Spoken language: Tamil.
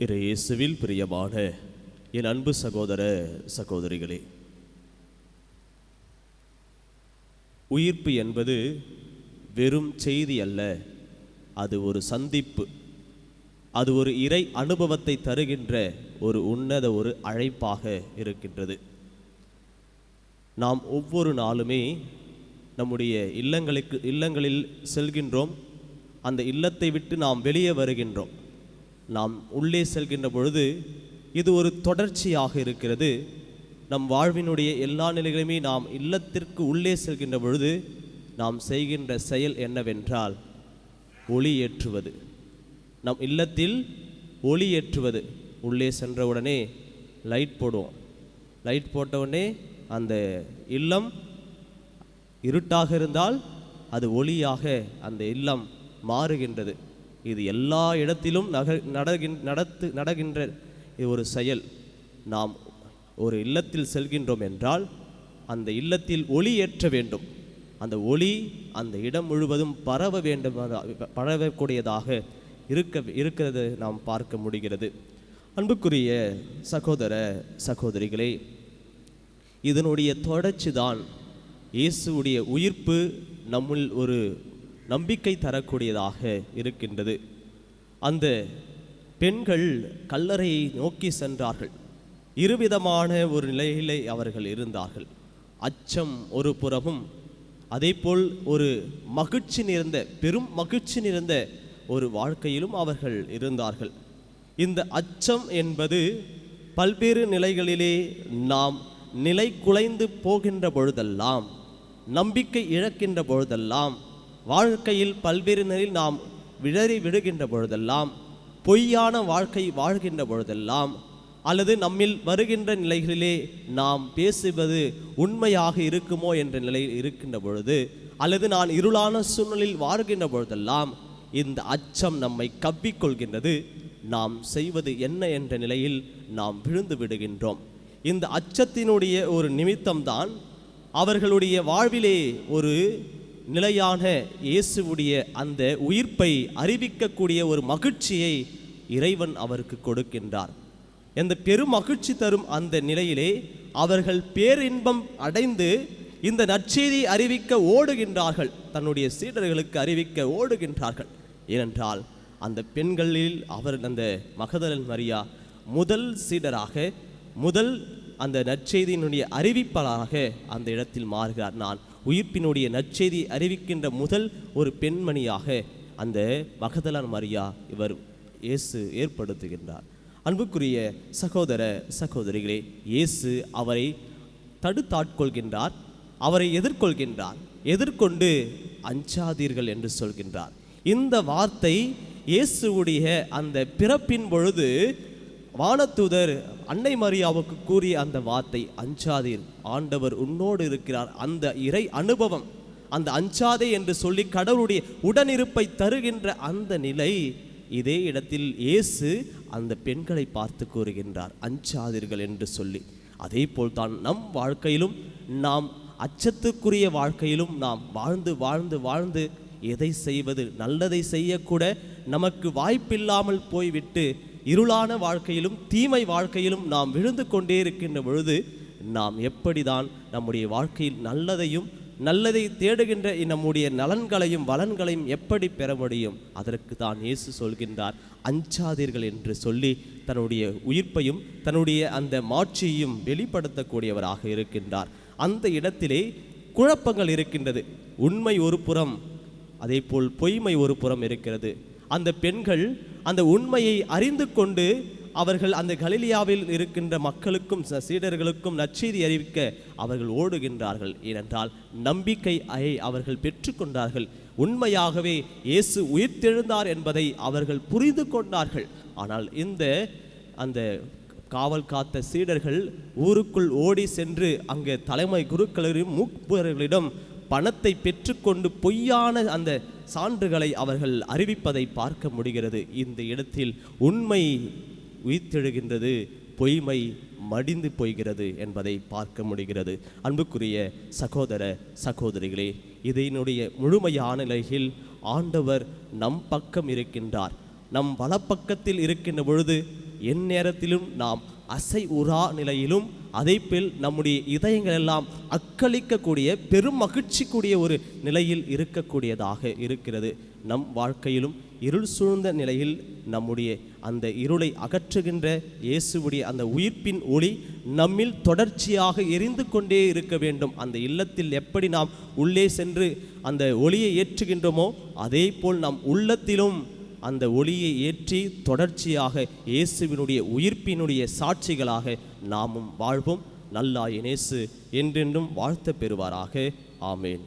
இயேசுவில் பிரியமான என் அன்பு சகோதர சகோதரிகளே, உயிர்ப்பு என்பது வெறும் செய்தி அல்ல, அது ஒரு சந்திப்பு. அது ஒரு இறை அனுபவத்தை தருகின்ற ஒரு உன்னத ஒரு அழைப்பாக இருக்கின்றது. நாம் ஒவ்வொரு நாளுமே நம்முடைய இல்லங்களில் செல்கின்றோம். அந்த இல்லத்தை விட்டு நாம் வெளியே வருகின்றோம். நாம் உள்ளே செல்கின்ற பொழுது இது ஒரு தொடர்ச்சியாக இருக்கிறது. நம் வாழ்வினுடைய எல்லா நிலைகளுமே நாம் இல்லத்திற்கு உள்ளே செல்கின்ற பொழுது நாம் செய்கின்ற செயல் என்னவென்றால் ஒளி ஏற்றுவது. நம் இல்லத்தில் ஒளி ஏற்றுவது. உள்ளே சென்றவுடனே லைட் போடுவோம். லைட் போட்டவுடனே அந்த இல்லம் இருட்டாக இருந்தால் அது ஒளியாக அந்த இல்லம் மாறுகின்றது. இது எல்லா இடத்திலும் நடக்கின்ற ஒரு செயல். நாம் ஒரு இல்லத்தில் செல்கின்றோம் என்றால் அந்த இல்லத்தில் ஒளி ஏற்ற வேண்டும். அந்த ஒளி அந்த இடம் முழுவதும் பரவக்கூடியதாக இருக்கிறது நாம் பார்க்க முடிகிறது. அன்புக்குரிய சகோதர சகோதரிகளே, இதனுடைய தொடர்ச்சி தான் இயேசுவுடைய உயிர்ப்பு நம்முள் ஒரு நம்பிக்கை தரக்கூடியதாக இருக்கின்றது. அந்த பெண்கள் கல்லறையை நோக்கி சென்றார்கள். இருவிதமான ஒரு நிலையிலே அவர்கள் இருந்தார்கள். அச்சம் ஒரு புறமும், அதேபோல் ஒரு மகிழ்ச்சி நிறைந்த பெரும் மகிழ்ச்சி நிறைந்த ஒரு வாழ்க்கையிலும் அவர்கள் இருந்தார்கள். இந்த அச்சம் என்பது பல்வேறு நிலைகளிலே நாம் நிலை குலைந்து போகின்ற பொழுதெல்லாம், நம்பிக்கை இழக்கின்ற பொழுதெல்லாம், வாழ்க்கையில் பல்வேறு நிலையில் நாம் விழறி விடுகின்ற பொழுதெல்லாம், பொய்யான வாழ்க்கை வாழ்கின்ற பொழுதெல்லாம், அல்லது நம்மில் வருகின்ற நிலைகளிலே நாம் பேசுவது உண்மையாக இருக்குமோ என்ற நிலையில் இருக்கின்ற பொழுது, அல்லது நான் இருளான சூழ்நிலையில் வாழ்கின்ற பொழுதெல்லாம் இந்த அச்சம் நம்மை கவ்விக்கொள்கின்றது. நாம் செய்வது என்ன என்ற நிலையில் நாம் விழுந்து விடுகின்றோம். இந்த அச்சத்தினுடைய ஒரு நிமித்தம்தான் அவர்களுடைய வாழ்விலே ஒரு நிலையான இயேசுவுடைய அந்த உயிர்ப்பை அறிவிக்கக்கூடிய ஒரு மகிழ்ச்சியை இறைவன் அவருக்கு கொடுக்கின்றார். இந்த பெரும் மகிழ்ச்சி தரும் அந்த நிலையிலே அவர்கள் பேரின்பம் அடைந்து இந்த நற்செய்தியை அறிவிக்க ஓடுகின்றார்கள். தன்னுடைய சீடர்களுக்கு அறிவிக்க ஓடுகின்றார்கள். ஏனென்றால் அந்த பெண்களில் அந்த மகதலேன் மரியா முதல் சீடராக, முதல் அந்த நற்செய்தியினுடைய அறிவிப்பாளராக அந்த இடத்தில் மாறுகிறார். நான் உயிர்ப்பினுடைய நற்செய்தி அறிவிக்கின்ற முதல் ஒரு பெண்மணியாக அந்த மகதலேன் மரியா இயேசு ஏற்படுத்துகின்றார். அன்புக்குரிய சகோதர சகோதரிகளே, இயேசு அவரை தடுத்தாட்கொள்கின்றார், அவரை எதிர்கொள்கின்றார். எதிர்கொண்டு அஞ்சாதீர்கள் என்று சொல்கின்றார். இந்த வார்த்தை இயேசுவுடைய அந்த பிறப்பின் பொழுது வானதூதர் அன்னை மரியாவுக்கு கூறிய அந்த வார்த்தை, அஞ்சாதீர், ஆண்டவர் உன்னோடு இருக்கிறார். அந்த இறை அனுபவம், அந்த அஞ்சாதே என்று சொல்லி கடவுளுடைய உடனிருப்பை தருகின்ற அந்த நிலை, இதே இடத்தில் இயேசு அந்த பெண்களை பார்த்து கூறுகின்றார், அஞ்சாதீர்கள் என்று சொல்லி. அதே போல்தான் நம் வாழ்க்கையிலும், நாம் அச்சத்துக்குரிய வாழ்க்கையிலும் நாம் வாழ்ந்து வாழ்ந்து வாழ்ந்து எதை செய்வது, நல்லதை செய்யக்கூட நமக்கு வாய்ப்பில்லாமல் போய்விட்டு இருளான வாழ்க்கையிலும் தீமை வாழ்க்கையிலும் நாம் விழுந்து கொண்டே இருக்கின்ற பொழுது நாம் எப்படிதான் நம்முடைய வாழ்க்கையில் நல்லதை தேடுகின்ற நம்முடைய நலன்களையும் வளன்களையும் எப்படி பெற முடியும்? அதற்கு தான் இயேசு சொல்கின்றார், அஞ்சாதீர்கள் என்று சொல்லி தன்னுடைய உயிர்ப்பையும் தன்னுடைய அந்த மாட்சியையும் வெளிப்படுத்தக்கூடியவராக இருக்கின்றார். அந்த இடத்திலே குழப்பங்கள் இருக்கின்றது. உண்மை ஒரு புறம், அதே போல் பொய்மை ஒரு புறம் இருக்கிறது. அந்த பெண்கள் அந்த உண்மையை அறிந்து கொண்டு அவர்கள் அந்த கலிலியாவில் இருக்கின்ற மக்களுக்கும் சீடர்களுக்கும் நற்செய்தி அறிவிக்க அவர்கள் ஓடுகின்றார்கள். ஏனென்றால் நம்பிக்கையை அவர்கள் பெற்றுக்கொண்டார்கள். உண்மையாகவே இயேசு உயிர்த்தெழுந்தார் என்பதை அவர்கள் புரிந்து கொண்டார்கள். ஆனால் அந்த காவல் காத்த சீடர்கள் ஊருக்குள் ஓடி சென்று அங்கே தலைமை குருக்களிடம் மூப்பர்களிடம் பணத்தை பெற்றுக்கொண்டு பொய்யான அந்த சான்றுகளை அவர்கள் அறிவிப்பதை பார்க்க முடிகிறது. இந்த இடத்தில் உண்மை உயிர்த்தெழுகின்றது, பொய்மை மடிந்து போகிறது என்பதை பார்க்க முடிகிறது. அன்புக்குரிய சகோதர சகோதரிகளே, இதனுடைய முழுமையான நிலையில் ஆண்டவர் நம் பக்கம் இருக்கின்றார். நம் வலப்பக்கத்தில் இருக்கின்ற பொழுது எந்நேரத்திலும் நாம் அசை உறா நிலையிலும் அதைப்போல் நம்முடைய இதயங்கள் எல்லாம் அக்களிக்கக்கூடிய பெரும் மகிழ்ச்சிக்கூடிய ஒரு நிலையில் இருக்கக்கூடியதாக இருக்கிறது. நம் வாழ்க்கையிலும் இருள் சூழ்ந்த நிலையில் நம்முடைய அந்த இருளை அகற்றுகின்ற இயேசுவுடைய அந்த உயிர்ப்பின் ஒளி நம்மில் தொடர்ச்சியாக எரிந்து கொண்டே இருக்க வேண்டும். அந்த இல்லத்தில் எப்படி நாம் உள்ளே சென்று அந்த ஒளியை ஏற்றுகின்றோமோ அதே போல் நம் உள்ளத்திலும் அந்த ஒளியை ஏற்றி தொடர்ச்சியாக இயேசுவினுடைய உயிர்ப்பினுடைய சாட்சிகளாக நாமும் வாழ்வோம். நல்லாய் இயேசு என்றென்றும் வாழ்த்த பெறுவாராக. ஆமேன்.